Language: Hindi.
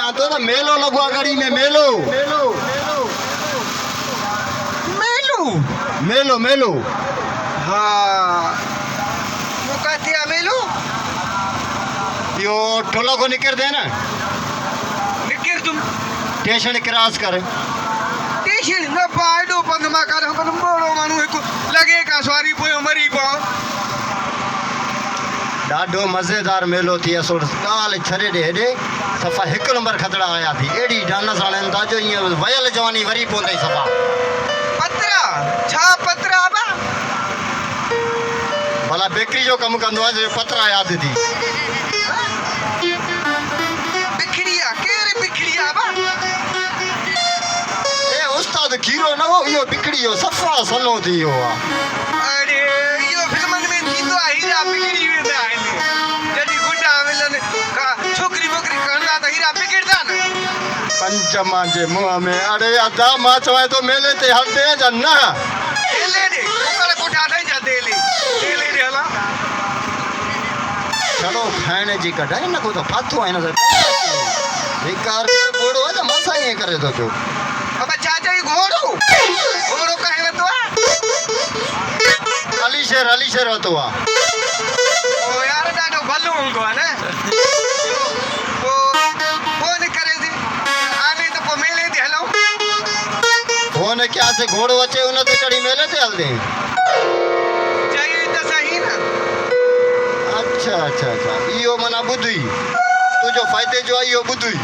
यहाँ तो ना मेलो लगवा गाड़ी में मेलो मेलू मेलो मेलो हाँ वो कहती है मेलू यो टोला को निकर दे ना निकिर तुम स्टेशन क्रॉस कर टेशन न पाडो पंधमा कर हम बड़ो मानू एक लगे का सवारी पोयो मरी पाओ ॾाढो मज़ेदार मेलो थी असो ॻाल्हि छॾे ॾे हेॾे सफ़ा हिकु नंबर खतड़ा आया थी एॾी डांस हाणे अंदाज़ो ईअं वयल जवानी वरी पवंदई सफ़ा पत्रा छा पत्रा बा भला बेकरी जो कमु कंदो आहे जो पतरा यादि थी बिखड़िया केरे बिखड़िया बा ए उस्ताद खीरो न हो इहो बिकड़ी जो सफ़ा सनो थी वियो आहे अरे यो फिल्मन में थींदो आहे हीरा बिगड़ी वेंदा आहिनि जॾहिं गुड्डा मिलन का छोकिरी वोकिरी कंदा त हीरा बिगड़दा न पंचमा जे मुंहं में अरे अदा मां चवां थो मेले ते हलंदे या न देले दे कोकल कोठा ठही जा देले देले दे हला छड़ो खाइण जी कढाई न को त फाथो आहे न त बेकार घोड़ो आहे त मां ईअं करे थो पियो बाबा चाचा ही घोड़ो घोड़ो काहे वतो आहे अलीशेर वतो आहे ओ यार ॾाढो भलो हूंदो आहे न ओ फोन करे थी हाणे त पोइ मेले ते हलूं फोन कयासीं घोड़ो अचे उन ते चढ़ी मेले ते हलंदे चई त सही न अच्छा इहो माना ॿुधी तुंहिंजो फ़ाइदे जो आहे इहो ॿुधी